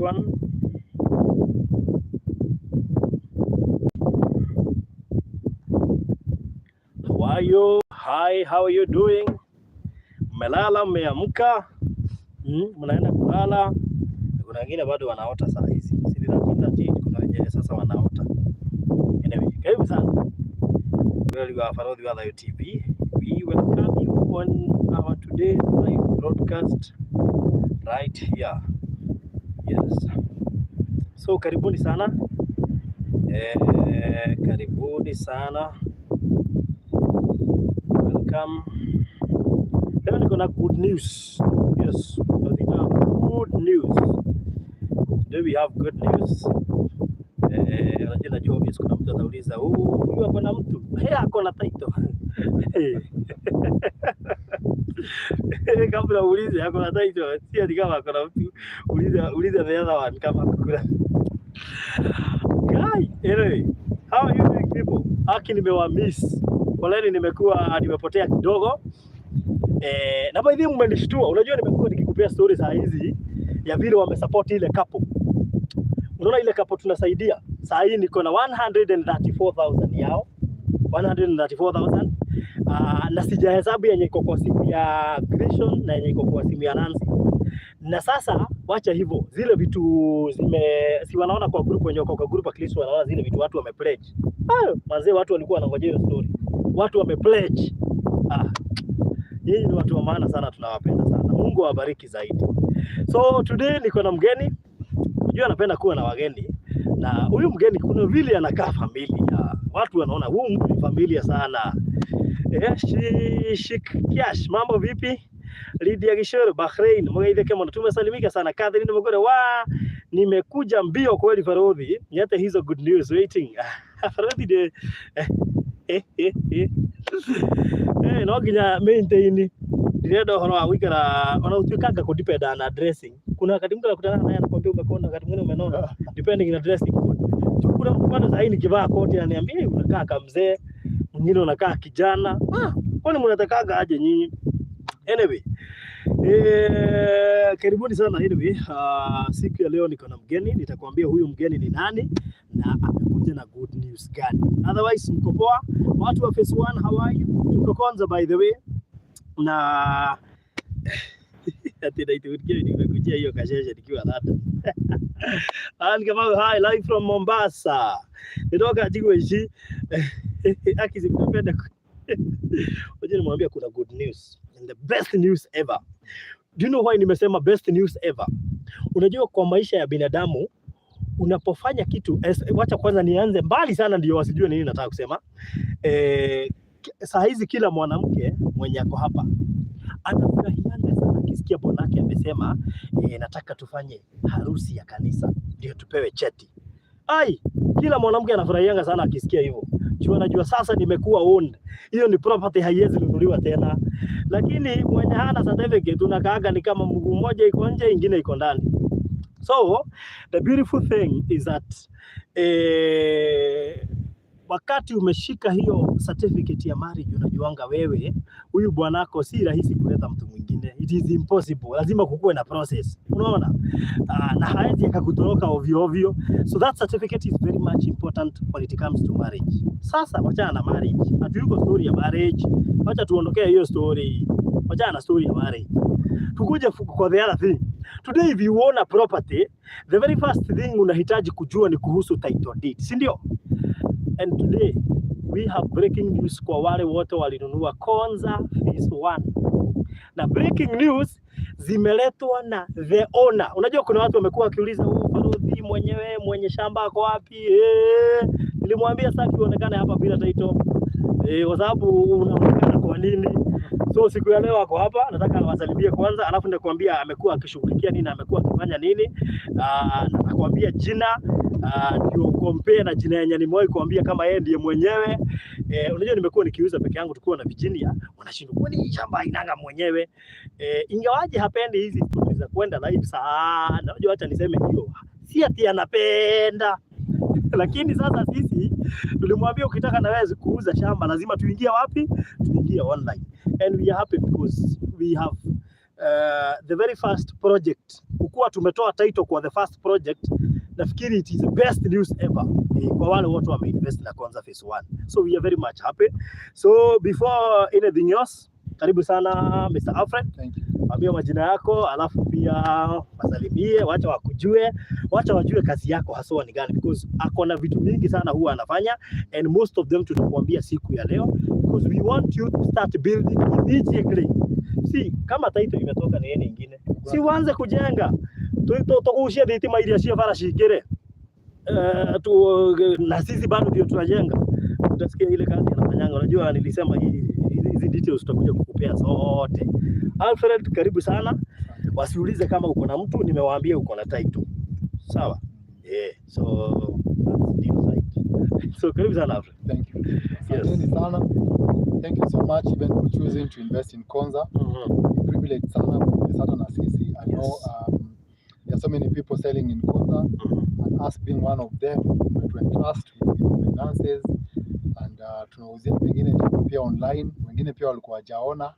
everyone. How are you? Hi, how are you doing? Mmelala, mmeamka? Mnaenda kulala? Kuna wengine bado wanaota saa hizi. Kuna wengine sasa wanaota. Anyway, karibu sana. Well, you are Farodhi wa TV. We welcome you on our today's live broadcast right here. Yes. So karibuni sana. Karibuni sana. Welcome. Leo niko na good news. Yes, good news. Today we have good news. Najua obvious kuna mtu atauliza, huyu ako na mtu? Ako na title. Kabla uulize ako na title, si ati kama ako na mtu. Uliza the other one kama kuna. Guy, anyway, how are you doing people? Haki nimewamiss. Poleni nimepotea kidogo. Na by the way mmenishtua. Unajua nimekuwa nikikupea stories saa hizi ya vile wamesupport ile couple. Unaona ile couple tunasaidia. Saa hii niko na 134,000 yao. 134,000. Na sijahesabu yenye iko kwa simu ya Grishon na yenye iko kwa simu ya Nancy. Na sasa wacha hivyo. Zile vitu si wanaona kwa group wenye kwa group at least wanaona zile vitu watu wamepledge. Manze watu walikuwa wanangojea hiyo story. Watu wamepledge. Yeye ni watu wa maana sana, tunawapenda sana. Mungu awabariki zaidi. So today niko na mgeni. Unajua napenda kuwa na wageni. Na huyu mgeni kuna vile anakaa familia. Watu wanaona huyu mtu familia sana. Kiash, mambo vipi? Lydia Gishoro, Bahrain, mwaide kama tumesalimika sana. Catherine Mogore, nimekuja mbio kweli Farodhi. Nyata hizo good news waiting. Farodhi de no ginya maintain direda horo wa wikara ona utukanga ku depend na dressing. Kuna wakati mtu anakutana naye anakuambia umekonda, wakati mwingine umenona depending na dressing code. Kuna mtu bado sasa nikivaa koti ananiambia unakaa kama mzee, mwingine unakaa kijana. Kwani mnatakaga aje nyinyi? Anyway, karibuni sana. Anyway, siku ya leo niko na mgeni, nitakwambia huyu mgeni ni nani na amekuja na good news gani. Otherwise mko poa watu wa phase 1, how are you? Tuko KONZA by the way. Na ati nimekuja hiyo kasheshe nikiwa dada. Kama hi live from Mombasa. Nitoka jigwe hizi. Akizipenda. Waje nimwambia kuna good news and the best news ever. Do you know why nimesema best news ever? Unajua kwa maisha ya binadamu unapofanya kitu, wacha kwanza nianze mbali sana ndio wasijue nini nataka kusema. Saa hizi kila mwanamke mwenye ako hapa anafurahianga sana akisikia bwanake amesema nataka tufanye harusi ya kanisa ndio tupewe cheti. Kila mwanamke anafurahianga sana akisikia hivyo. Najua sasa nimekuwa owned. Hiyo ni property, haiwezi kununuliwa tena. Lakini mwenye hana certificate tunakaaga ni kama mguu mmoja iko nje ingine iko ndani. So the beautiful thing is that wakati umeshika hiyo certificate ya marriage, unajuanga wewe huyu bwanako si rahisi kuleta mtu mwingine. It is impossible. Lazima kukuwe na process. Unaona? Na haezi akakutoroka ovyo ovyo. So that certificate is very much important when it comes to marriage. Sasa wachana na marriage. Hatuyuko story ya marriage. Wacha tuondokea hiyo story. Wachana na story ya marriage. Tukuje kwa the other thing. Today if you own a property, the very first thing unahitaji kujua ni kuhusu title deed. Si ndio? And today we have breaking news kwa wale wote walinunua KONZA phase 1. Na breaking news zimeletwa na the owner. Unajua kuna watu wamekuwa wakiuliza Farodhi mwenyewe mwenye shamba ako wapi? Nilimwambia sasa kionekane hapa bila title. Kwa sababu unaonekana kwa nini? So siku ya leo ako hapa, nataka awasalimie kwanza, alafu nitakwambia amekuwa akishughulikia nini, amekuwa akifanya nini. Nitakwambia jina ndio compare na jina yenye nimewahi kuambia kama yeye ndiye mwenyewe. Unajua nimekuwa nikiuza peke yangu, tukiwa na Virginia, wanashindwa kwani shamba inanga mwenyewe. Ingawaje hapendi hizi stories za kwenda live sana. Unajua acha niseme hiyo. Si ati anapenda. Lakini sasa sisi tulimwambia ukitaka na wewe kuuza shamba lazima tuingie wapi? Tuingie online. And we are happy because we have the very first project, kukuwa tumetoa title kwa the first project, nafikiri it is the best news ever kwa wale wote wameinvest na KONZA phase 1. So we are very much happy. So before anything else, karibu sana Mr. Alfred. Thank you. Ambia majina yako, alafu pia wasalimie, wacha wakujue, wacha wajue kazi yako haswa ni gani, because akona vitu mingi sana huwa anafanya, and most of them tutakuambia siku ya leo, because we want you to start building immediately. Si kama title imetoka ni yeye nyingine, si uanze kujenga tukushia dhitima ili ashia fara shikire na sisi bado ndio tunajenga. Utasikia ile kazi anafanyanga. Unajua nilisema hizi details tutakuja kukupea zote. Alfred, karibu sana. Wasiulize kama uko na mtu, nimewaambia uko na title. Sawa? So so karibu sana Alfred. Thank you. Asante sana. Thank you so much even for choosing to invest in KONZA. Privilege sana sana na sisi. I know there are so many people selling in KONZA, and us being one of them, to entrust with finances, and tunauzia wengine pia online, wengine pia walikuwa hajaona,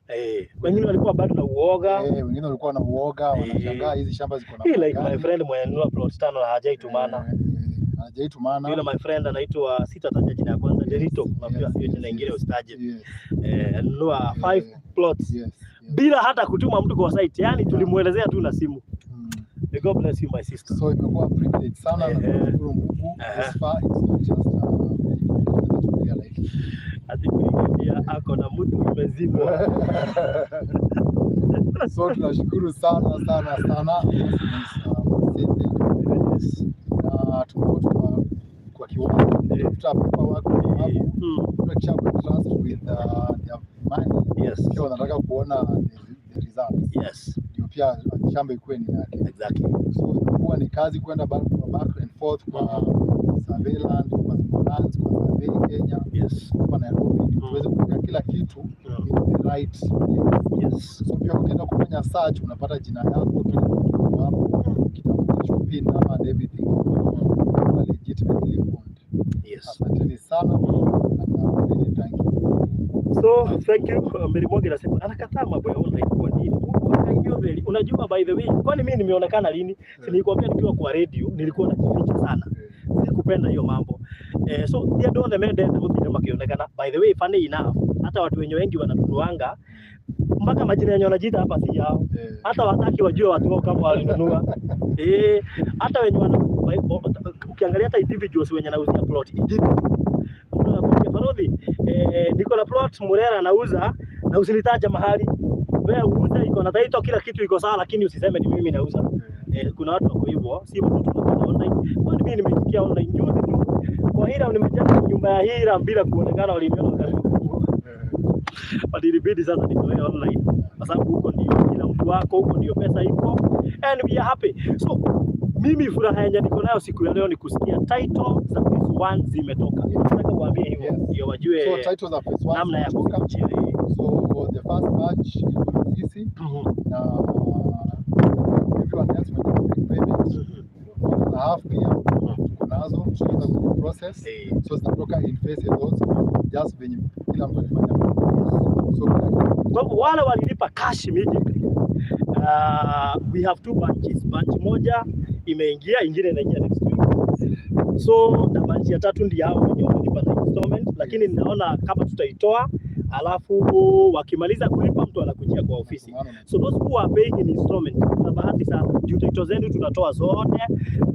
wengine walikuwa bado na uoga, wengine walikuwa na uoga, wanashangaa hizi shamba ziko na like my friend mwenye anunua plot 5 na hajaitumana. Yule my friend anaitwa sitataja jina ya kwanza, Derito, unajua hiyo jina nyingine usitaje. Anunua 5 plots bila hata kutuma mtu kwa site, yani tulimuelezea tu na simu. God bless you my sister. So imekuwa privilege sana na kushukuru Mungu. This far it's not just to realize. Ati kuingia ako na mtu umezibwa. So tunashukuru sana sana sana. Tuko kwa kiwango tutapepa wako hapo. Tunakishabu trust with their money. Yes. Kwa wanataka kuona the results. Yes. Pia shamba ikuwe ni yake. Exactly. So huwa ni kazi kwenda back and forth kwa surveillance, kwa lands, kwa survey Kenya. Yes. Kwa Nairobi tuweze kuweka kila kitu in the right place. Yes. So pia ukienda kufanya search unapata jina yako, kila kitu hapo, kitambulisho, PIN number and everything. Legitimately owned. Yes. Asanteni sana and thank you. So thank you. Mbele moja nasema anakataa mambo ya online kwa nini? Unajua by the way, kwani mimi nimeonekana lini? Si nilikwambia nikiwa kwa radio, nilikuwa najificha sana. Sikupenda hiyo mambo. So they don't demand that wote kama kionekana. By the way, funny enough, hata watu wengi wananunuanga mpaka majina yenyewe wanajiita hapa si yao. Hata wataki wajue watu wao kama walinunua. Hata wenye ukiangalia hata individuals wenye nauzia plot. Unakuja Barodhi, niko na plot Murera nauza na usinitaja mahali. Wewe uuze iko na title kila kitu iko sawa, lakini usiseme ni mimi nauza. Kuna watu wako hivyo, si watu tunapata online. Kwani mimi nimesikia online juzi tu. Kwa Hira nimejenga nyumba ya Hira bila kuonekana waliniona karibu. Ilibidi sasa nitoe online kwa sababu huko ndio kila mtu wako, huko ndio pesa iko, and we are happy. So mimi furaha yenye niko nayo siku ya leo ni kusikia title za phase 1 zimetoka. Nataka kuambia hivyo ndio wajue so title za phase 1 namna ya kucheza. So the first batch is easy na everyone else will payment na half pia kunazo tunaanza ku process so zinatoka in phases also just venye kila mtu anafanya. So wale walilipa cash immediately. We have 2 batches. Batch moja imeingia, ingine inaingia next week. So na batch ya 3 ndio hao wenye walipa na installment, lakini ninaona kama tutaitoa alafu wakimaliza kulipa mtu anakujia kwa ofisi. So those who are paying in installment, na bahati sana juu title zenu tunatoa zote.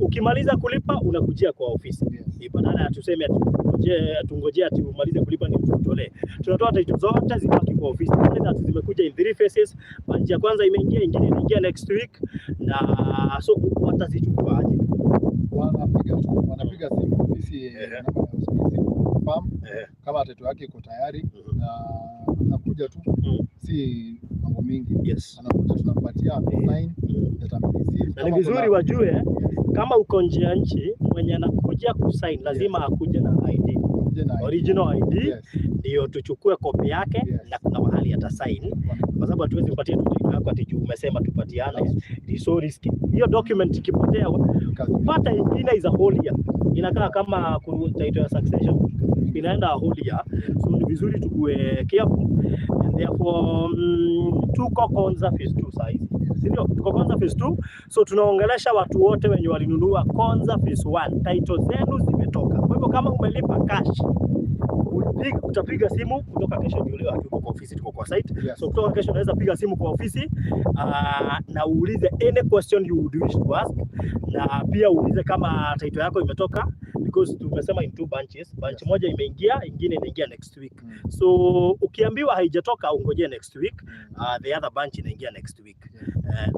Ukimaliza kulipa unakujia kwa ofisi. Badala ya tuseme atungojea ati umalize kulipa ni tutolee. Tunatoa title zote zibaki kwa ofisi. Kwanza zimekuja in 3 phases. Batch ya kwanza imeingia, ingine inaingia next week, na so watazichukua aje? Wanapiga simu ofisi farm kama title yake iko tayari na anakuja tu si mambo mingi. Anakuja tunampatia sign determination. Na ni vizuri wajue kama uko nje ya nchi mwenye anakuja kusign lazima akuje na ID. original ID ndio tuchukue kopi yake na kuna mahali atasign, kwa sababu hatuwezi kupatia tu yako ati umesema tupatiane, ni so risky. Hiyo document ikipotea kupata ingine is a whole year, inakaa kama title ya succession inaenda a whole year. So ni vizuri tukue careful, and therefore tuko KONZA phase 2 sasa hivi, si ndio? Tuko KONZA phase 2, so tunaongelesha watu wote wenye walinunua KONZA phase 1, title zenu zimetoka. Kwa hivyo kama umelipa cash utapiga simu kutoka kesho, ndio leo hatuko kwa ofisi, tuko kwa site. So kutoka kesho unaweza piga simu kwa ofisi na uulize any question you would wish to ask, na pia uulize kama title yako imetoka, because tumesema in 2 bunches. Bunch moja imeingia, ingine inaingia next week. So ukiambiwa haijatoka ungoje next week, the other bunch inaingia next week.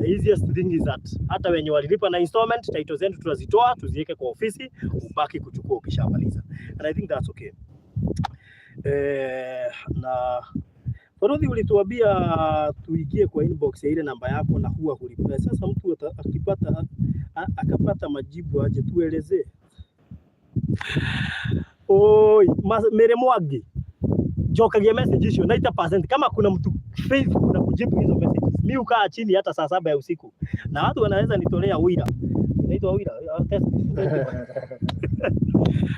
The easiest thing is that hata wenye walilipa na installment, title zetu tunazitoa tuziweke kwa ofisi, ubaki kuchukua ukishamaliza, and I think that's okay. Na Farodhi ulituambia tuingie kwa inbox ya ile namba yako na huwa hulipia. Sasa mtu akapata majibu aje tuelezee. Oi, mere mwagi jokagia message hiyo 90%. Kama kuna mtu faithful na kujibu hizo messages, mimi ukaa chini hata saa 7 ya usiku na watu wanaweza nitolea wira, inaitwa wira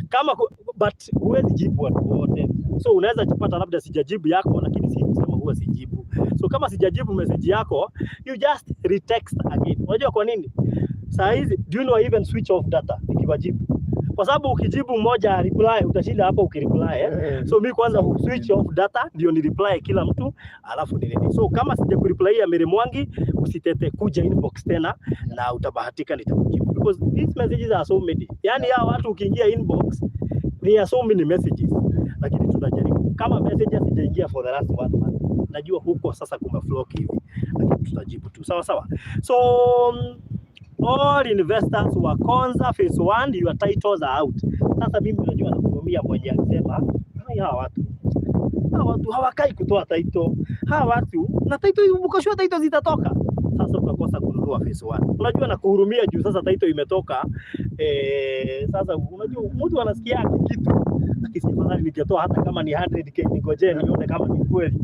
kama but huwezi jibu watu wote, so unaweza kupata labda sijajibu yako, lakini si kusema huwa sijibu. So kama sijajibu message yako, you just retext again. Unajua kwa nini? Saa hizi do you know I even switch off data nikiwajibu, kwa sababu ukijibu mmoja reply utashinda hapo ukireply So mimi kwanza switch off data ndio ni reply kila mtu, alafu nilini. So kama sija kureply ya Mary Mwangi, usitete kuja inbox tena na utabahatika nitakujibu, because these messages are so many. Yani ya watu ukiingia inbox there are so many messages, lakini tunajaribu. Kama messages sijaingia for the last 1 month, najua huko sasa kumeflow hivi, lakini tutajibu tu sawa sawa. So all investors wa KONZA phase 1, your titles are out. Sasa mimi unajua nakuhurumia mwenye alisema hawa watu hawakai kutoa title. Hawa watu na title ukashua title zitatoka. Sasa ukakosa kununua phase 1. Unajua nakuhurumia juu sasa title imetoka. Sasa unajua mtu anasikia kitu akisema nikitoa hata kama ni 100k ningoje nione kama ni kweli.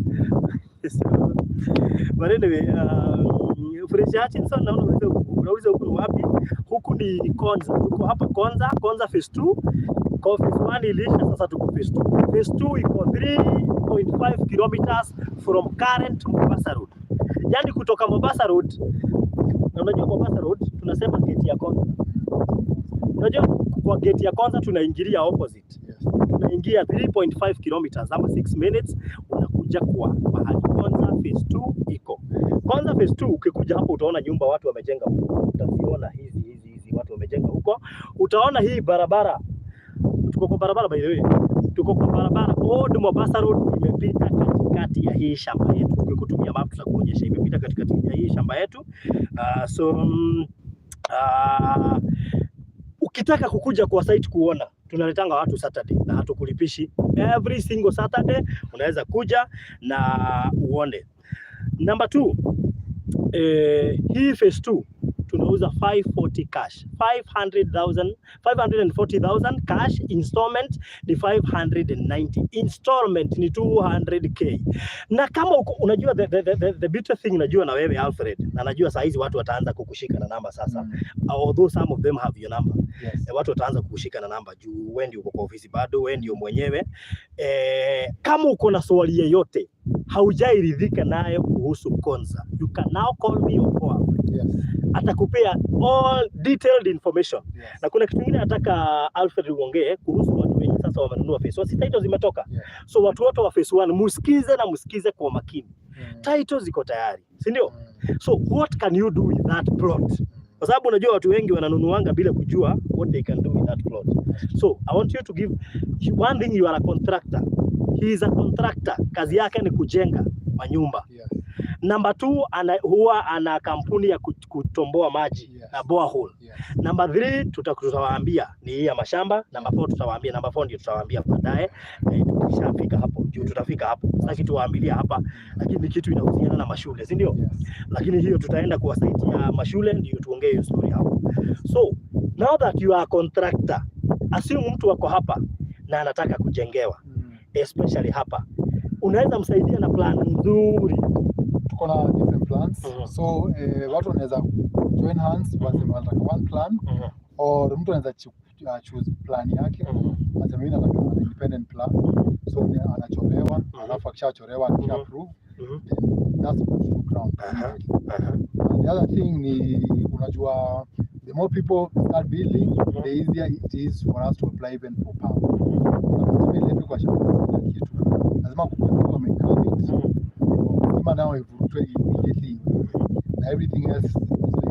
But anyway, Fresh Hutchinson naona unauliza huku wapi? Huku ni KONZA. Tuko hapa KONZA phase 2. Kwa phase 1 ilisha, sasa tuko phase 2. Phase 2 iko 3.5 kilometers from current Mombasa Road. Yaani kutoka Mombasa Road. Na unajua Mombasa Road tunasema gate ya KONZA. Unajua kwa gate ya KONZA tunaingilia opposite. Tunaingia 3.5 kilometers ama 6 minutes unakuja kwa mahali KONZA phase 2 iko. KONZA phase 2 ukikuja hapo utaona nyumba watu wamejenga huko. Utaziona hizi watu wamejenga huko. Utaona hii barabara. Tuko kwa barabara by the way. Tuko kwa barabara Old Mombasa Road, imepita katikati ya hii shamba yetu. Tukikutumia map tutakuonyesha imepita katikati ya hii shamba yetu. Ukitaka kukuja kwa site kuona, tunaletanga watu Saturday na hatukulipishi. Every single Saturday unaweza kuja na uone. Number 2, hii phase 2 tunauza 540 cash, 540,000 cash. Installment ni 590, installment ni 200k. Na kama unajua the bitter thing, najua na wewe Alfred, na najua saa hizi watu wataanza kukushika na namba sasa. Although some of them have your number. Watu wataanza kukushika na namba juu wewe ndio uko kwa ofisi bado, wewe ndio mwenyewe. Kama uko na swali yoyote haujairidhika nayo kuhusu KONZA, you can now call me or call atakupea all detailed information. Na kuna kitu kingine nataka Alfred uongee kuhusu watu wengi sasa wamenunua phase 1. Si titles zimetoka. So watu wote wa phase 1 msikize kwa makini. Titles ziko tayari, si ndio? So what can you do with that plot? Kwa sababu unajua watu wengi wananunuanga bila kujua what they can do with that plot. So I want you to give one thing. You are a contractor. He is a contractor. Kazi yake ni kujenga manyumba. Number 2, huwa ana kampuni ya kutomboa maji na borehole. Number 3, tutawaambia ni hii ya mashamba. Number 4 tutawaambia. Number 4 ndio tutawaambia baadaye. Tukishafika hapo, juu tutafika hapo. Sasa kitu waambilia hapa, lakini kitu inahusiana na mashule, si ndio? Lakini hiyo tutaenda kwa site ya mashule ndio tuongee hiyo story hapo. So now that you are a contractor, assume mtu wako hapa na anataka kujengewa especially hapa, unaweza msaidia na plan nzuri. Tuko na different plans. So watu wanaweza join hands wanataka one plan, or mtu anaweza choose plan yake. Hata mimi nataka independent plan, so anachorewa, alafu akishachorewa approve, that's the ground. And the other thing ni unajua, the more people start building, the easier it is for us to apply even for power. Kwa sababu kitu lazima kupata mechanics, kama nao ivurutwe immediately, na everything else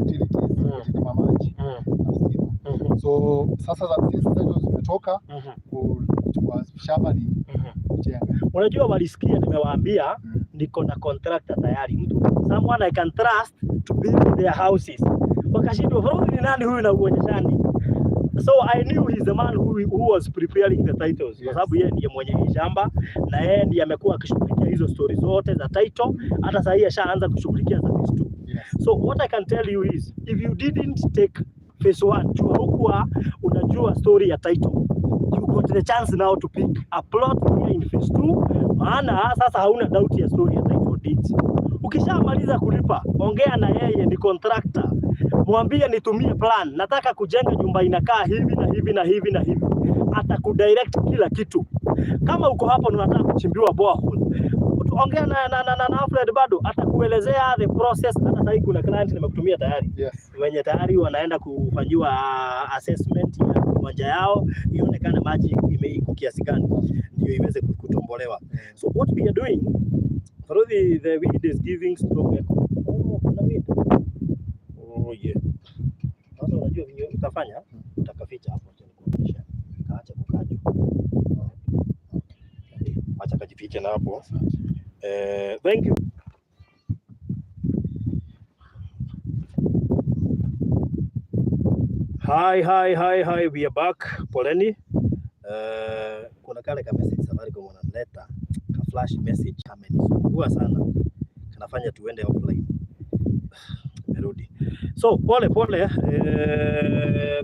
utilities kama maji. So sasa sisi tumetoka kwa shamba ni kujenga. Unajua walisikia nimewaambia niko na contractor tayari, mtu someone I can trust to build their houses. Wakashindwa from ni nani huyu na uonyeshani. So I knew he's the man who was preparing the titles. Kwa sababu yeye ndiye mwenye shamba na yeye ndiye amekuwa akishughulikia hizo stories zote za title, hata sasa yeye ashaanza kushughulikia za phase 2. So what I can tell you is if you didn't take phase 1 tu hukuwa unajua story ya title, you got the chance now to pick a plot here in phase 2, maana sasa hauna doubt ya story ya title deeds. Ukishamaliza kulipa, ongea na yeye, ni contractor, mwambie nitumie plan, nataka kujenga nyumba inakaa hivi na hivi na hivi na hivi, atakudirect kila kitu. Kama uko hapo unataka kuchimbiwa borehole, ongea na Alfred bado atakuelezea the process. Hata sasa kuna client nimekutumia tayari, wenye tayari wanaenda kufanyiwa assessment ya uwanja yao ionekane maji imeiko kiasi gani ndio iweze kutombolewa. So what we are doing for the weed is giving stroke. Kuna weed. Oh yeah. Sasa unajua vinyo utafanya, utakaficha hapo tena kuonyesha. Kaacha kukajo. Acha kajifiche na hapo. Thank you. Hi, we are back. Poleni. Kuna kale ka message Safaricom wanaleta, ka flash message amenisumbua sana. Kanafanya tuende offline. Merudi. So pole.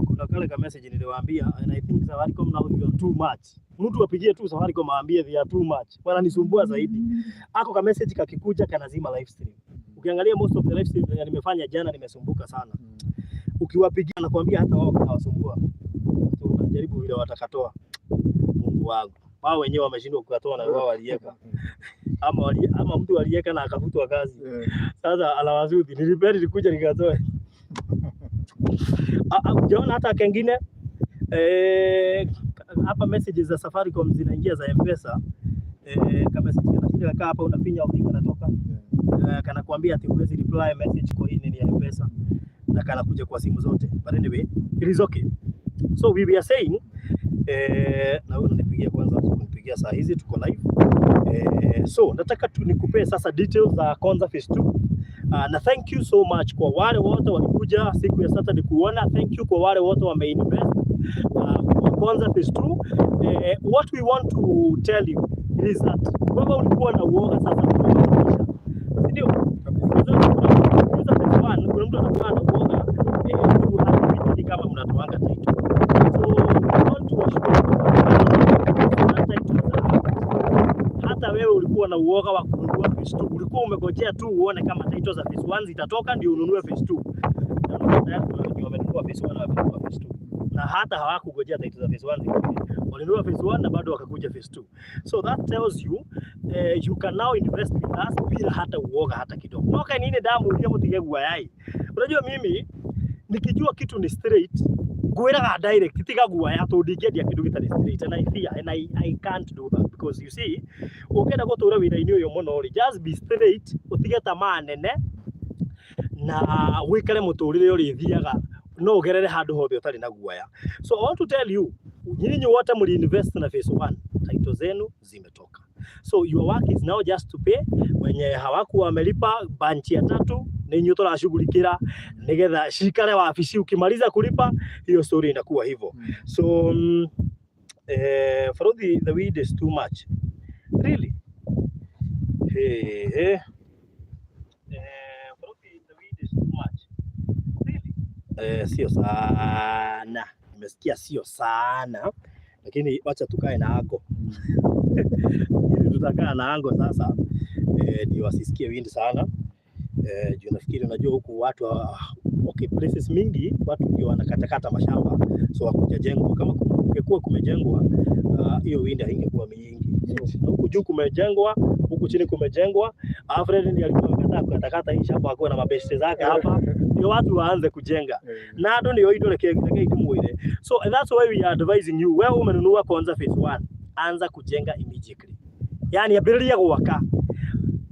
Kuna kale ka message niliwaambia, and I think Safaricom now you are too much. Mtu apigie tu Safaricom aambie they are too much. Wananisumbua zaidi. Ako ka message kakikuja kanazima live stream. Ukiangalia most of the live stream nimefanya jana nimesumbuka sana. Ukiwapigia na kuambia hata wao hawasumbua. Tunajaribu vile watakatoa. Mungu wangu. Wao wenyewe wameshindwa kukatoa na wao walieka. Ama mtu alieka na akafutwa kazi. Sasa alawazudi nilipenda nikuja nikatoe. Unaona hata kengine hapa messages za Safaricom zinaingia za M-Pesa. Kama message kinashika hapa unafinya ukinga natoka. Kana kuambia ati huwezi reply message kwa hii nini ya M-Pesa. Na kana kuja kwa simu zote. But anyway, it is okay. So we are saying na wewe unanipigia kwanza, unipigia saa hizi tuko live. So nataka tu nikupe sasa details za KONZA phase 2. Na thank you so much kwa wale wote walikuja siku ya Saturday kuona. Thank you kwa wale wote wameinvest kwa KONZA phase 2. What we want to tell you is that kama ulikuwa na uoga sasa kuonyesha. Ndio. Kuna mtu anakuwa na uoga kama mnatoanga title. So we want to assure hata wewe ulikuwa na uoga wa kununua phase 2, ulikuwa umegojea tu uone kama title za phase 1 zitatoka ndio ununue phase 2. Na ndio wamenunua phase 1 na wamenunua phase 2. Na hata hawakugojea title za phase 1, walinunua phase 1 na bado wakakuja phase 2. So that tells you you can now invest in us bila hata uoga hata kidogo. Noka nini damu ile mtigegwa yai. Unajua mimi nikijua kitu ni straight, gwera direct tigagwa ya to digedia kitu kitari straight, and I fear and I can't do that because you see ukenda gutura wira-ini uyu muno ri just be straight, utige tamaa nene na wikare muturire uri thiaga no ugerere handu hothe utari na guaya. So I want to tell you, nyinyi wote muli invest na phase 1, title zenu zimetoka. So your work is now just to pay. Wenye hawaku wamelipa bunch ya 3 ninyi turashughulikira nigetha shikare wa afisi, ukimaliza kulipa hiyo story inakuwa hivyo. So for the weed is too much really. For the weed is too much really. Sio sana, nimesikia sio sana, lakini wacha tukae na ango. Tutakaa na ango sasa, ndio wasisikie wingi sana. Juu nafikiri unajua huku watu okay, places mingi watu ndio wanakatakata mashamba, so hakujajengwa. Kama kungekuwa kumejengwa hiyo winda haingekuwa mingi. So huku juu kumejengwa, huku chini kumejengwa. Alfred ndiye alikuwa anataka kukatakata hii shamba akiwa na mabeste zake hapa, ndio watu waanze kujenga. Na ndo ndio hiyo ile kimwile. So that's why we are advising you, wewe umenunua KONZA phase 1, anza kujenga immediately. Yani abilia kuwaka,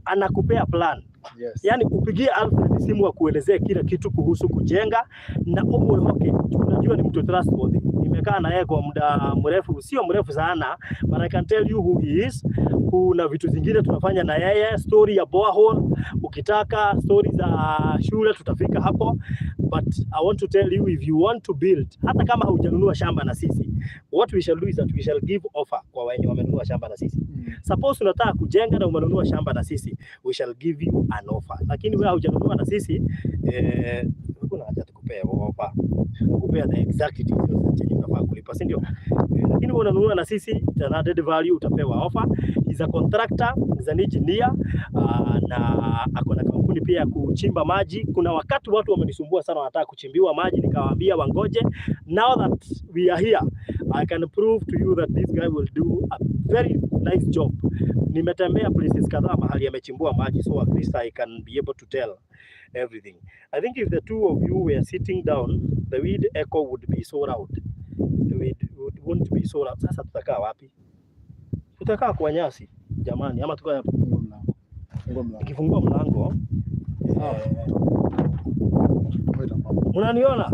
anakupea plan. Yes. Yani upigie Alfred simu akuelezee kila kitu kuhusu kujenga na okay, unajua ni mtu trustworthy. Nimekaa na yeye kwa muda mrefu, sio mrefu sana, but I can tell you who he is. Kuna vitu zingine tunafanya na yeye, story ya borehole, ukitaka story za shule tutafika hapo. But I want to tell you, if you want to build, hata kama hujanunua shamba na sisi, what we shall do is that we shall give offer kwa wenye wamenunua shamba na sisi. Suppose unataka kujenga na umenunua shamba na sisi, we shall give you an offer. Lakini wewe hujanunua na sisi, kuna haja tukupea offer, tukupea the exact details chenye unafaa kulipa, si ndio? Lakini wewe unanunua na sisi, the added value utapewa offer. He's a contractor, he's an engineer, na ako na kampuni pia ya kuchimba maji. Kuna wakati watu wamenisumbua sana, wanataka kuchimbiwa maji, nikawaambia wangoje. Now that we are here, I can prove to you that this guy will do a very nice job. Nimetembea places kadhaa mahali amechimbua maji, so at least I can be able to tell everything. I think if the two of you were sitting down, the weed echo would be so loud. The weed wouldn't be so loud. Sasa tutakaa wapi? Tutakaa kwa nyasi jamani, ama tukae hapo? Ikifungua mlango, unaniona?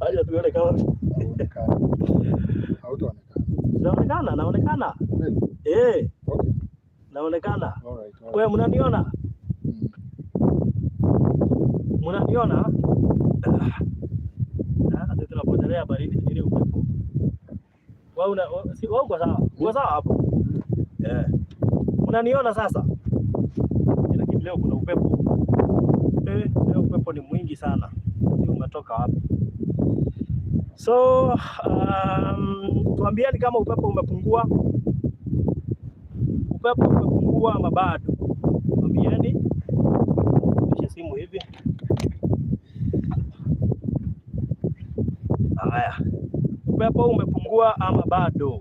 Acha tuone kama naonekana. Naonekana. Okay. Naonekana. Alright. Wewe mnaniona? Mnaniona? Sasa tunapotelea baridi ile upepo. Wewe si wewe uko sawa? Uko sawa hapo? Mnaniona sasa? Lakini leo kuna upepo. Leo upepo ni mwingi sana. Ndio umetoka wapi? So tuambieni kama upepo umepungua. Upepo umepungua ama bado? Tuambieni. Kisha simu hivi. Haya. Upepo umepungua ama bado?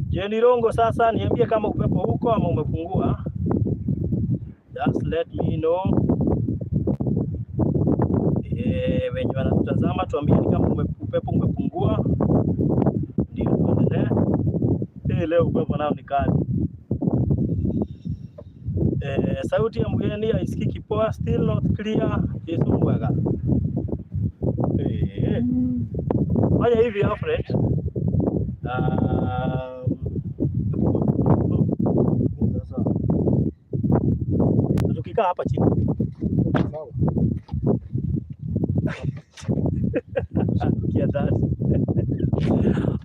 Jeni Rongo, sasa niambie kama upepo huko ama umepungua. Just let me know. Wenye wanatutazama tuambieni kama upepo umepungua. Ndio tuendelee. Leo upepo nao ni kali. Sauti ya mgeni haisikiki poa, still not clear. Yesu mwega. Fanya hivi Alfred. Sasa tukikaa hapa chini. Sawa.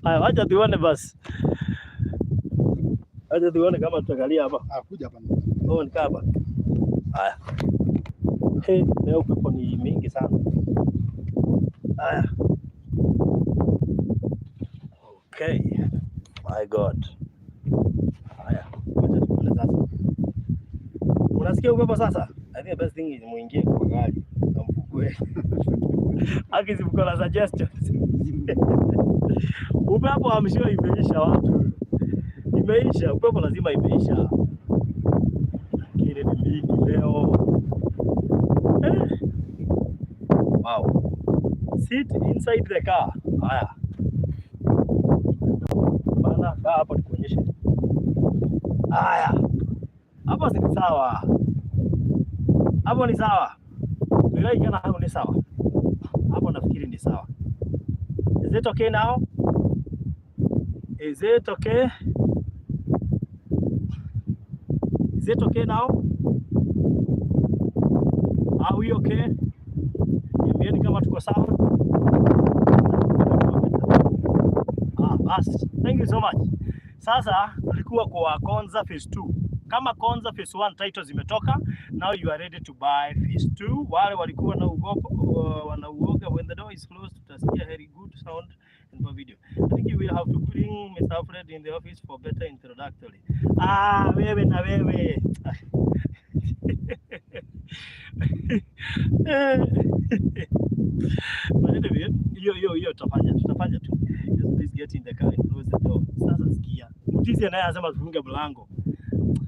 Haya, acha tuone basi. Acha tuone kama tutakalia hapa. Kuja hapa. Oh, nikaa hapa. Haya. Leo upepo ni mingi sana. Haya. Okay. My God. Haya. Acha tuone sasa. Unasikia upepo sasa? I think the best thing is muingie kwa gari na mfukue. Akizibuko la suggestions. Upepo hamsho imeisha watu. Imeisha, upepo lazima imeisha. Kile ni mingi leo. Wow. Sit inside the car. Haya. Bana, kaa hapo nikuonyeshe. Haya. Hapo si sawa. Hapo ni sawa. Bila ikana hapo ni sawa. Hapo nafikiri ni sawa. Is it okay now? Is it okay? Is it okay now? Are we okay? Niambieni kama tuko sawa. Bas. Thank you so much. Sasa tulikuwa kwa KONZA phase 2. Kama KONZA phase 1 titles zimetoka, now you are ready to buy phase 2. Wale walikuwa na uoga when the door is closed, nasikia very good sound in my video. I think you will have to bring Mr. Alfred in the office for better introductory. Wewe na wewe. But anyway, hiyo tutafanya tu. Just please get in the car and close the door. Sasa sikia. Mtisi naye anasema tufunge mlango.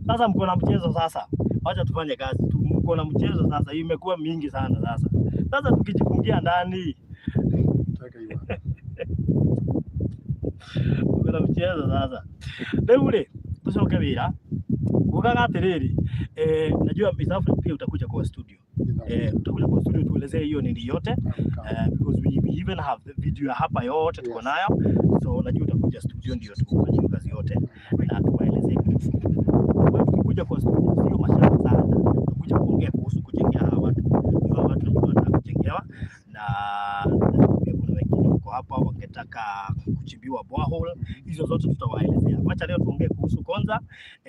Sasa mko na mchezo sasa. Acha tufanye kazi. Mko na mchezo sasa. Imekuwa mingi sana sasa. Sasa tukijifungia ndani. Mko na mchezo sasa. Deule, tusoke wira. Gukaga atiriri. Najua Mr. Alfred pia utakuja kwa studio. Utakuja kwa studio tuelezee hiyo nini yote. Because we even have the video hapa yote tuko nayo. So najua utakuja studio ndio tukufanyie kazi yote na tuwaelezee. Wewe tukikuja kwa studio sio mashaka sana. Tutakuja kuongea kuhusu kujengea hawa watu. Hawa watu ambao wanataka kujengewa na kuna wengine wako hapa wangetaka kuchimbiwa borehole. Hizo zote tutawaelezea. Wacha leo tuongee kuhusu KONZA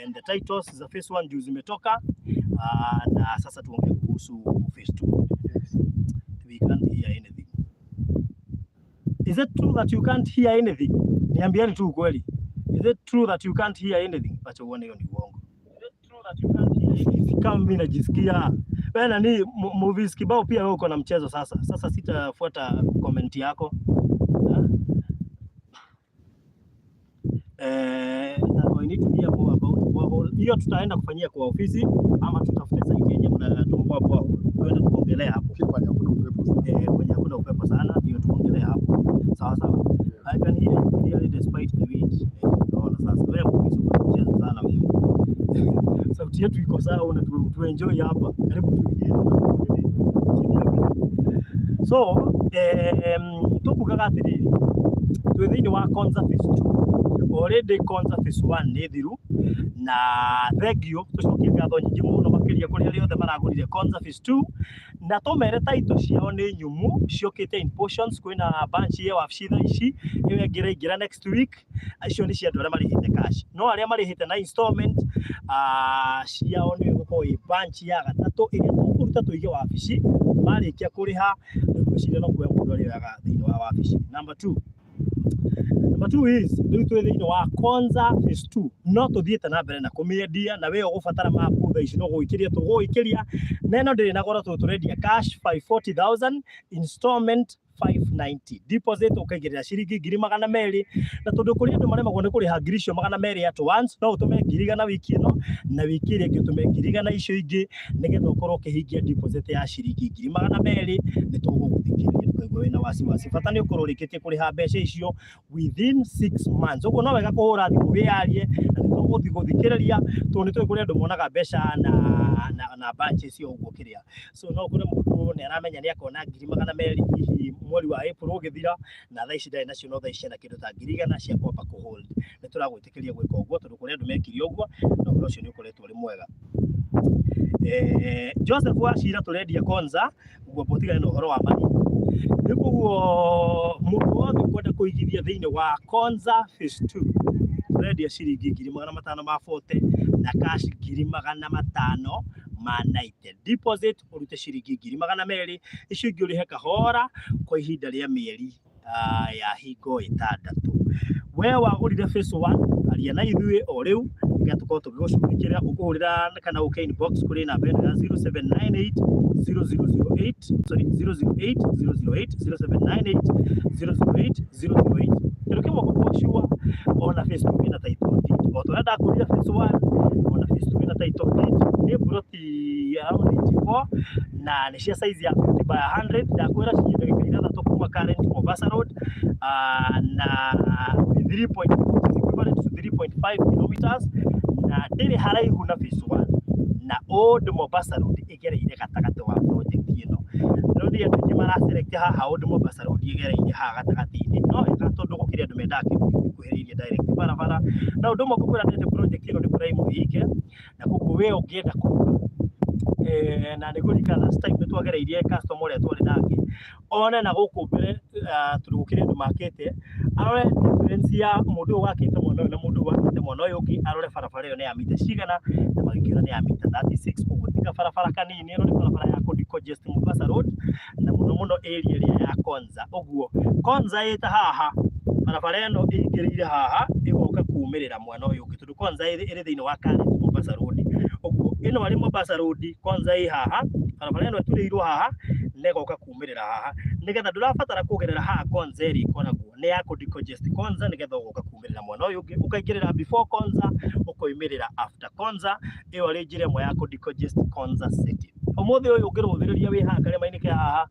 and the titles za phase 1 juu zimetoka. Na sasa tuongee kuhusu phase 2. We can't hear anything. Is it true that you can't hear anything? Niambieni tu ukweli. Is it true that you can't hear anything? Acha uone hiyo ni uongo. Is it true that you can't hear anything? Kama mimi najisikia. Wewe nani movies kibao pia wewe uko na mchezo sasa. Sasa sitafuata comment yako. We need to hear more about borehole. Hiyo tutaenda kufanyia kwa ofisi ama tutafute site yenye mnatoboa borehole. Tuende tuongelee hapo. Kwenye hakuna upepo sana, hiyo tuongelee hapo. Sawa sawa. I can hear you clearly despite the wind. Unaona sasa wewe unacheza sana wewe. Sauti yetu iko sawa na tu enjoy hapa. Karibu tuingie. So, tukugaga atiriri. Twithini wa KONZA phase 2. Already KONZA phase 1 nĩ thiru na thengio tucokie ngatho nyingĩ mũno makĩria kũrĩ arĩa othe maragũrire KONZA phase 2 na tũmere title ciao nĩ nyumu ciũkĩte in portions. Kwĩna bunch ya wabici thaa ici ĩyo ĩngĩraingĩra next week. Icio nĩ cia andũ arĩa marĩhĩte cash, no arĩa marĩhĩte na installment ciao nĩ gũkorwo ĩ bunch ya gatatũ ĩrĩa tũkũruta tũige wabici marĩkia kũrĩha nĩguo cire no kuoya mũndũ arĩa yoyaga thĩinĩ wa wabici. Number 2 is rĩu twĩ thĩinĩ wa KONZA phase 2 no tũthiĩte na mbere na kũmĩendia na wewe ũgũbatara mapu thaa ici no gũikĩria tũgũikĩria na ĩno ndĩrĩ na goro tũrendia cash 540,000 installment 590 deposit ukaigirira ciringi 200,000 na tondu kuri andu maremagwo ni kuriha ngiri icio 200 at once no utume ngiri igana wiki ino na wiki iri ngitume ngiri igana icio ingi nigetha ukorwo ukihingia deposit ya ciringi 200,000 ni tuguguthikiria tukaigua wina wasiwasi bata ni ukorwo rikitie kuriha mbeca icio within 6 months uguo no wega kuhura thimu wiarie na tuguthi guthikiriria tondu twi kuri andu monaga mbeca na bunch icio uguo kiria so no kuri mundu ni aramenya ni akona 200,000 mweri wa April ugithira na thaa ici ndari nacio no thaa ici na kindu ta ngiri igana cia kwamba ku hold ni turagwitikiria gwika uguo tondu kuri andu mekiri uguo na ũhoro ũcio ni ukoretwo ri mwega. Joseph Wachira turendia KONZA uguo botigane na ũhoro wa mani niguo mundu wothe kwenda kuigithia thiini wa KONZA phase 2 turendia ciringi 540 na cash 500 ma-90 deposit urute ciringi 200,000 icio ingĩ urihe kahora kwa ihinda rĩa mĩeri ya hingo 6. Wewe wagurire phase 1 aria na ithuĩ o rĩu nĩgetha tukorwo tũgĩgũcugurĩkĩra ũkũhũrĩra kana ũke inbox kũrĩ namba ĩno ya 0798 0008 sorry 008 008 0798 008 008 kĩndũ kĩmwe gũkorwo sure ona phase 2 ĩna title deed o tũrenda kũrĩa phase 1 ona phase 2 ĩna title deed nĩ ploti ya 84 na nĩ cia size ya 50 by 100 ndakwĩra cinyita gĩkĩra ithathatũ kuma current Mombasa Road na 3.5 equivalent to 3.5 kilometers na ndĩrĩ haraihu na phase 1 na old Mombasa Road igereire gatagati wa project ĩno road ya tũkĩ mara select haha old Mombasa Road igereire haha gatagati-inĩ no ĩka tondu gũkĩrĩ andũ mendaga kĩndũ kuhĩrĩirie direct barabara na ũndũ ũmwe kũkwĩra atĩ project ĩno nĩ prime ĩke na koguo we ũngĩenda kuga na nä kå rikana nä customer å rä a twarä nake one na gå kå mbere tå rå kä rä ndå makä te arore difference ya må ndå å yå gakä te mwena å yå na må ndå å gakä te mwena å yå å ngä arore barabara ä yo nä ya mita cigana na magä kä ra nä ya mita 36 å guo tiga barabara kanini ä no nä barabara ya kå decongest Mombasa Road na må no må no area ä rä a ya Konza å guo Konza ä ta haha barabara ä no ä ingä rä ire haha ä goka kumä rä ra mwena å yå å ngä tondå Konza ä rä thä inä wa Mombasa Road å guo ä no arä Mombasa Road Konza ä haha barabara ä no ä turä irwo haha negoka kumä rä ra haha nä getha ndå rabatara kå gerera haha Konza ä rä ikoragwo nä ya kå decongest Konza nä getha å goka kumä rä ra mwena å yå å ngä å kaingä rä ra before Konza å koimä rä ra after Konza ä yo arä njä ra ĩmwe ya kå decongest Konza city å thä å yå å ngä rå thä rä ria wä haha karä-inä ke haha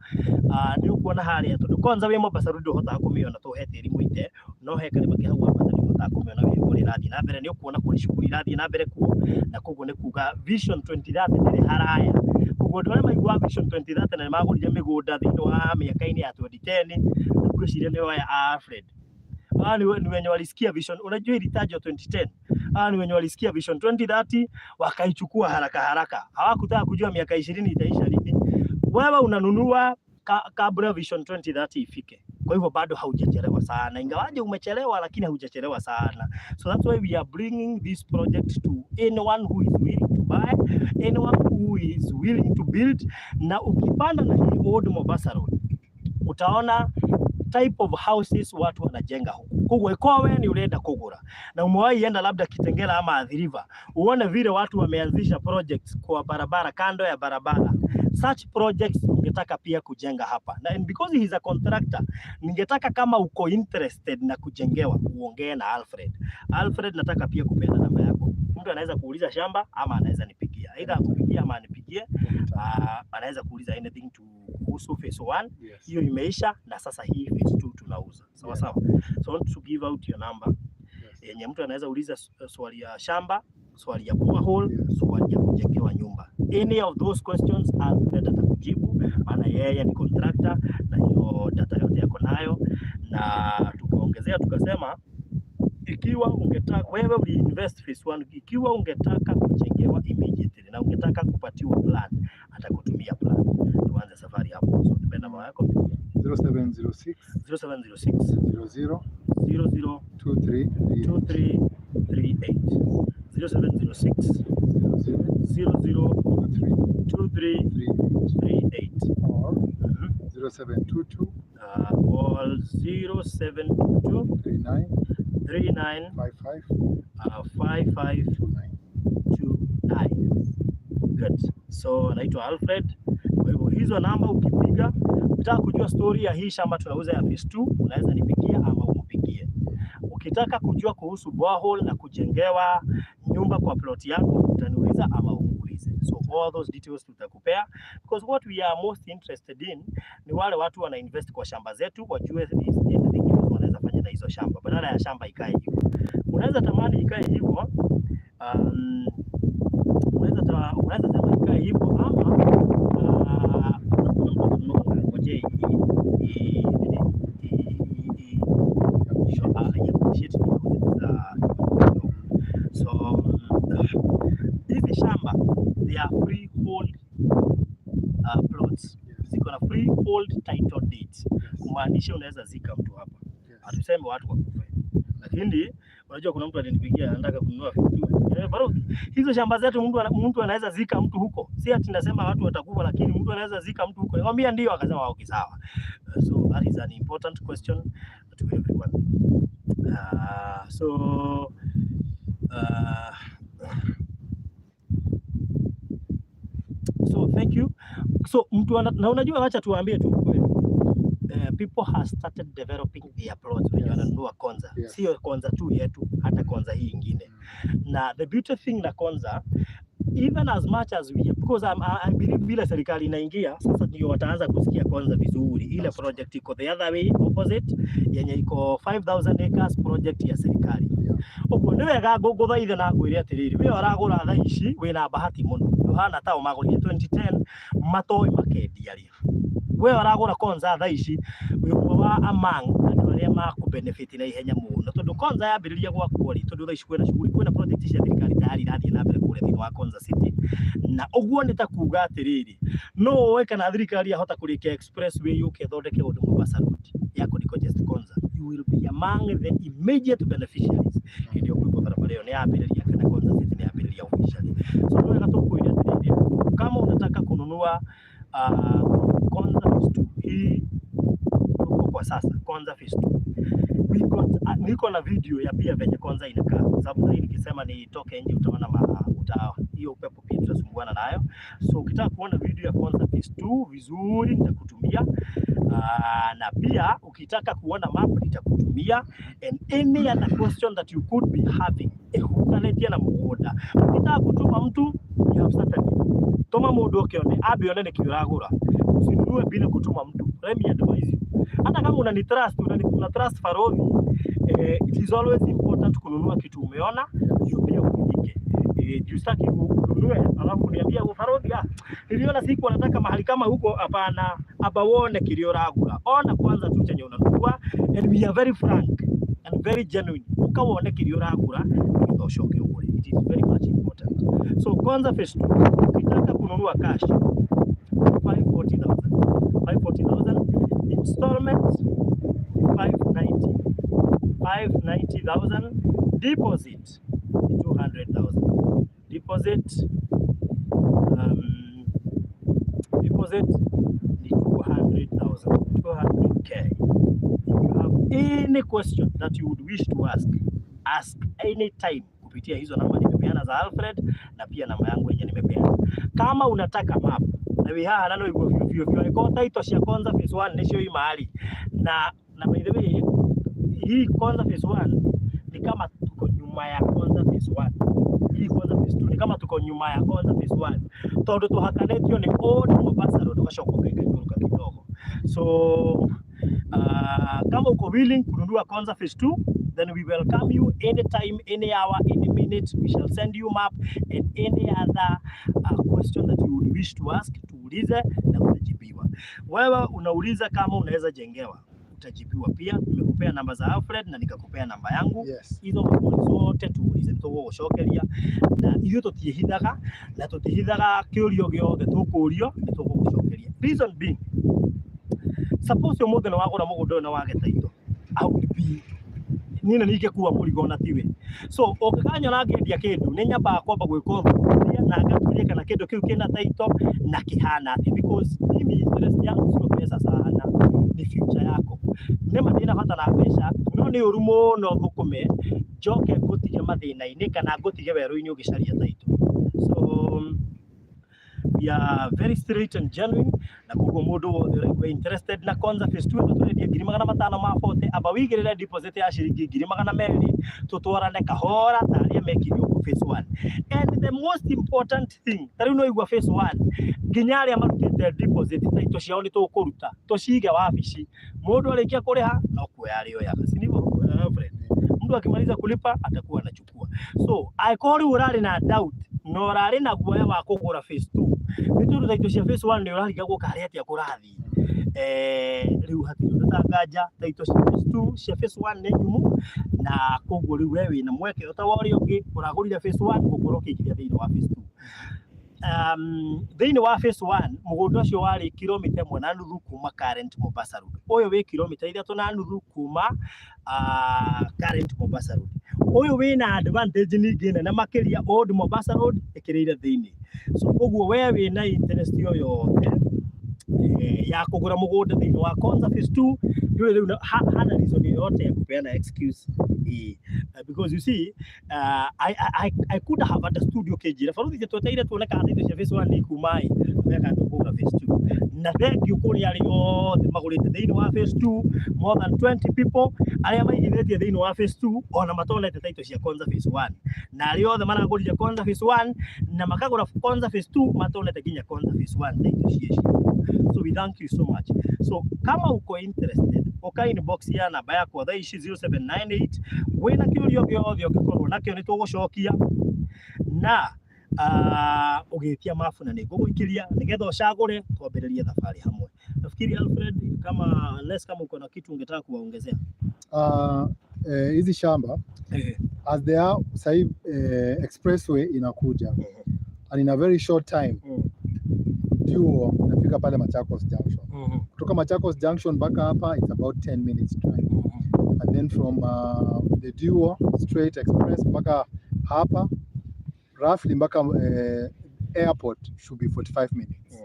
nä å kuona harä a tondå Konza wä Mombasa Road ndå hotaga kå mä ona tå he tä ri må ite no he karä kä hau wambata nä å hotaga kå mä ona wä kå rä rathiä na mbere nä å kuona kå rä cukuru irathiä na mbere kuo na koguo nä kuga vision 2030 ndä rä haraya koguo andå arä a maigua vision 2030 na nä magå rire mä gå nda thä inä wa mä aka-inä ya 2010 ngwĩciria nä oya Alfred ni wenye walisikia vision, unajua ilitajwa 2010. Ni wenye walisikia vision 2030 wakaichukua haraka haraka, hawakutaka kujua miaka 20 itaisha lini. Wewe unanunua kabla vision 2030 ifike. Kwa hivyo bado haujachelewa sana, ingawaje umechelewa, lakini haujachelewa sana. So that's why we are bringing this project to anyone who is willing to buy, anyone who is willing to build. Na ukipanda na hii old Mombasa Road utaona type of houses watu wanajenga huku. Kugwe ikowe ni urenda kugura. Na umewahi enda labda Kitengela ama Athi River, uone vile watu wameanzisha projects kwa barabara, kando ya barabara. Such projects ningetaka pia kujenga hapa. Na because he is a contractor, ningetaka kama uko interested na kujengewa, uongee na Alfred. Alfred, nataka pia kupeana namba yako. Mtu anaweza kuuliza shamba ama anaweza nipigia. Either akupigie ama anipigie. Anaweza kuuliza anything to kuhusu phase 1. Hiyo imeisha na sasa hii phase 2 tunauza. Sawa sawa. So I want to give out your number. Yenye mtu anaweza uliza swali ya shamba, swali ya borehole, swali ya kujengewa nyumba. Any of those questions Alfred atakujibu, maana yeye ni contractor na hiyo data yote yako nayo. Na tukaongezea tukasema, ikiwa ungetaka wewe uliinvest phase 1, ikiwa ungetaka kujengewa immediately na ungetaka kupatiwa plan, atakutumia plan. Tuanze safari hapo. So nipenda namba yako 0706 00 2338 0706 00 2338 or 0722 or 0722 39 55 29. Good. So anaitwa Alfred. Kwa hivyo hizo namba ukipiga, ukitaka kujua story ya hii shamba tunauza ya phase 2, unaweza nipigia ama umpigie. Ukitaka kujua kuhusu borehole na kujengewa nyumba kwa plot yako, utaniuliza ama umuulize. So all those details tutakupea, because what we are most interested in ni wale watu wana invest kwa shamba zetu, wajue anything wanaweza fanya na hizo shamba, badala ya shamba ikae hivyo. Unaweza tamani ikae hivyo, unaweza tamani ikae hivyo ama hizi shamba they are freehold plots. Ziko na freehold title deeds, kumaanisha unaweza zika mtu hapa. Hatuseme watu wakufe, lakini unajua kuna mtu alinipigia anataka kununua vitu. Hizo shamba zetu mtu anaweza zika mtu huko. Si ati nasema watu watakufa, lakini mtu anaweza zika mtu huko. Nikamwambia ndio, akasema okay sawa. So that is an important question to everyone. So thank you. So mtu na unajua, wacha tuwaambie tu kweli. People have started developing their plots when wananunua Konza. Sio Konza tu yetu, hata Konza hii nyingine. Na the beautiful thing na Konza, even as much as we, because I believe vile serikali inaingia sasa ndio wataanza kusikia Konza vizuri. Ile project iko the other way opposite, yenye iko 5000 acres project ya serikali. Oguo ni wega ngũthaithe na ngwĩre atĩrĩrĩ, we ũragũra thaa ici wĩna bahati mũno, ndũhana ta ũmagũrire 2010 matoĩ makendia rĩ. We ũragũra Konza thaa ici wĩ ũmwe wa among andũ arĩa makũbenefit na ihenya mũno, tondũ Konza yambĩrĩria gwakwo rĩ, tondũ thaa ici kwĩna project cia thirikari tayari irathiĩ na mbere kũrĩa thĩinĩ wa Konza City. na uguo nĩ ta kuga atiriri no we kana thirikari ahota kũrĩkia expressway yũke thondeke ũndũ Mombasa Road ya kũdecongest Konza, you will be among the immediate beneficiaries. Ndio kwa barabara hiyo ni ambĩrĩria kana Konza City ni ambĩrĩria officially. So ndio gatukwĩra atiriri kama unataka kununua Konza Phase 2 hii kwa sasa, Konza Phase 2 niko na video ya pia venye Konza inakaa, sababu hii nikisema nitoke nje utaona hiyo upepo pia tutasumbuana nayo. So ukitaka kuona video ya Konza Phase 2 vizuri nitakutumia, na pia ukitaka kuona map nitakutumia, and any other question that you could be having ukaletia na mugunda. Ukitaka kutuma mtu you have started toma mundu okione abione nikiuragura, usinunue bila kutuma mtu. Let me advise you, hata kama una trust Farodhi, it is always important kununua kitu umeona hiyo pia uandike. Justaki ununue alafu niambia Farodhi niliona siku nataka mahali kama huko, hapana, abawone kilioragura. Ona kwanza tu chenye unanunua, and we are very frank and very genuine. Ukawone kilioragura ndio shoke ule. It is very much important. So Konza Phase 2 ukitaka kununua cash 540,000 installment 590,000 deposit 200,000 deposit ni 200K. If you have any question that you would wish to ask anytime kupitia hizo namba nimepeana za Alfred na pia namba yangu yenye nimepeana. Kama unataka map na wiha nalo hivyo iko title cia Konza Phase 1 nisho hii mahali na by the way hii Konza Phase 1 ni kama tuko nyuma ya Konza Phase 1. Hii Konza Phase 2 ni kama tuko nyuma ya Konza Phase 1. Tondu tuhakanetio ni old Mombasa Road ugashoka ikaiguruka kidogo. So kama uko willing kununua Konza Phase 2, then we welcome you anytime, any hour, any minute. We shall send you map and any other question that you would wish to ask, tuulize na utajibiwa. Wewe unauliza kama unaweza jengewa, utajibiwa pia. Nimekupea namba za Alfred na nikakupea namba yangu. Hizo maswali zote tuulize tugucokeria, na iyo tutihithaga na tutihithaga kiurio giothe tukurio ni tugucokeria. Reason being, suppose umuthi na wagura mugunda na wage taito au be nina ningekuwa mũrigo na tiwe. So ukikanyona ngendia kindu ni nyamba kwamba gwikothia na ngaturia kana kindu kiu kina taito na kihana ati, because mimi interest yangu sio pesa sana, ni future yako. Nema ndina bata na mbeca no ni urumo no thukume njoke ngutige mathina-ini kana ngutige weru-ini ugicaria taito. So we are very straight and genuine, na kugo mundu wothe interested na Konza Phase 2 tuturendia 540 aba wigirire deposit ya shiringi 200 tutwarane kahora taria mekirio ku Phase 1. And the most important thing, tari no igwa Phase 1 nginyari amarutite deposit taito ciao ni tukuruta tucige wabici, mundu arikia kuriha no kuoya rio yaka sinivo friend, mtu akimaliza kulipa atakuwa anachukua. So I call you urari na doubt no urari na guoya wa kugura Phase 2 nitu taito cia Phase 1 ni urariga gukari atia kurathi riu hatirĩ ndũtangaja taito cia Phase 2 cia Phase 1 nĩ nyumu, na koguo riu wewe wĩna mweke ota wori ũngĩ ũragũrire Phase 1 gũkorwo ũkĩingĩria thĩinĩ wa Phase 2. Thĩinĩ wa Phase 1 mũgũnda ũcio warĩ kilomita 1.5 kuma current Mombasa Road, ũyũ wĩ kilomita 3.5 kuma current Mombasa Road. Ũyũ wĩna advantage ningĩ nene makĩria old Mombasa Road ĩkĩrĩire thĩinĩ. So koguo wewe wĩna interest yo yothe ya kugura mugunda thĩinĩ wa Konza Phase 2 ndio riu hana reason yote ya kupeana excuse because you see I could have had a studio kejira Farodhi tweteire tuone kana thĩinĩ cia Phase 1 ni kumai weka ndũkũga Phase 2 na thengiũ kũrĩ arĩ othe magũrĩte thĩinĩ wa Phase 2, more than 20 people arĩa maigithĩtie thĩinĩ wa Phase 2 ona matonete taito cia Konza Phase 1, na arĩa othe maragũrire Konza Phase 1 na makagũra Konza Phase 2 matonete nginya Konza Phase 1 taito cia. So we thank you so much. So kama uko interested, uka inbox ya namba yakwa thaa ici 0798 wina kiurio giothe ugikorwo nakio ni tugucokia na ugitia mafu na niguguikiria nigetha ucagure twambiririe thabari hamwe. Nafikiri Alfred, kama unless kama uko na kitu ungetaka kuwaongezea. Hizi shamba as they are sasa expressway inakuja. and in a very short time duo nafika pale Machakos Junction. Kutoka Machakos Junction mpaka hapa it's about 10 minutes drive. And then from the duo straight express mpaka hapa roughly mpaka airport should be 45 minutes.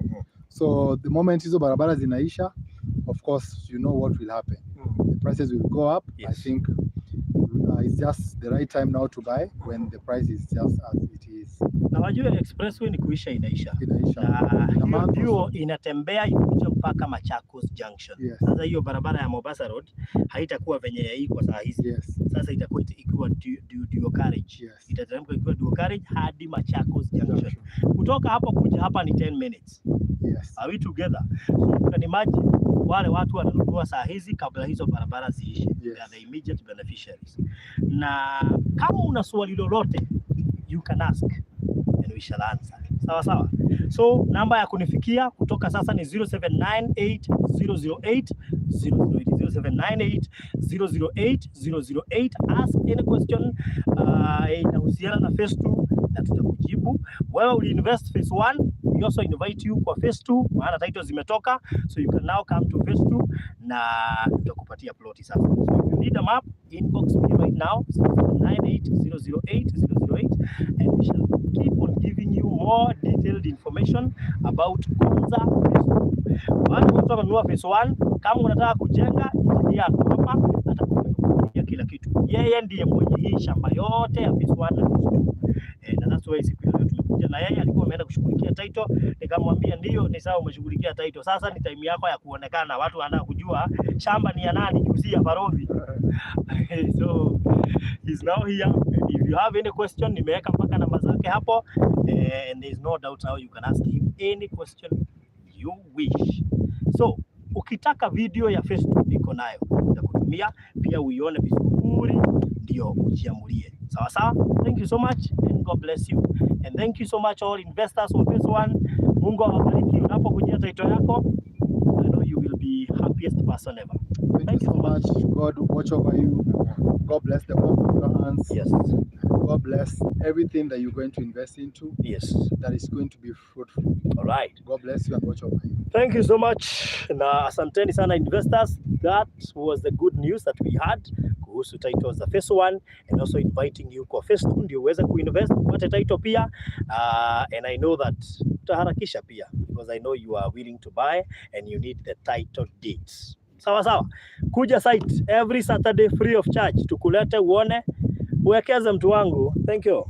So the moment hizo barabara zinaisha, of course you know what will happen. The prices will go up. I think it's just the right time now to buy when the price is just as it is. Na wajua expressway ni kuisha inaisha. Na hiyo inatembea ikuja mpaka Machakos Junction. Sasa hiyo barabara ya Mombasa Road haitakuwa venye ya hii kwa saa hizi. Sasa itakuwa ikiwa dual carriage. Itateremka ikiwa dual carriage hadi Machakos Junction. Kutoka hapo kuja hapa ni 10 minutes. Are we together? So you can imagine wale watu wananunua saa hizi kabla hizo barabara ziishe. They are the immediate beneficiaries. Na kama una swali lolote you can ask and we shall answer. Sawa sawa. So namba ya kunifikia kutoka sasa ni 0798008008 0798008008. Ask any question inahusiana na phase 2 na tutakujibu. Wewe uli invest phase 1, we also invite you kwa phase 2 maana title zimetoka, so you can now come to phase 2 na tutakupatia ploti sasa. So if you need a map, inbox me right now 0798008008 and we shall keep on giving you more detailed information about KONZA phase 2. Wale watu wanunua phase 1, kama unataka kujenga engineer hapa atakupatia kila kitu. Yeye ndiye mwenye hii shamba yote ya phase 1 na phase 2. And that's why siku leo tumekuja na yeye, alikuwa ameenda kushughulikia title, nikamwambia ndio ni sawa umeshughulikia title. Sasa ni time yako ya kuonekana, watu wanataka kujua shamba ni ya nani, juzi ya Farovi. So he's now here and if you have any question nimeweka mpaka namba zake hapo and there is no doubt now you can ask him any question you wish. So ukitaka video ya Facebook iko nayo nitakutumia pia uione vizuri ndio ujiamulie. Sawa sawa. Thank you so much and God bless you. And thank you so much all investors for this one. Mungu awabariki unapokujia title yako. I know you will be happiest person ever. Thank you so much. God watch over you. God bless the work of your hands. Yes. God bless everything that you're going to invest into. Yes. That is going to be fruitful. All right. God bless you and watch over you. Thank you so much. Na asanteni sana investors. That was the good news that we had kuhusu titles za phase 1 and also inviting you kwa phase 2 ndio uweze kuinvest upate title pia. And I know that utaharakisha pia because I know you are willing to buy and you need the title deeds. Sawa sawa. Kuja site every Saturday free of charge. Tukulete uone uwekeze mtu wangu. Thank you.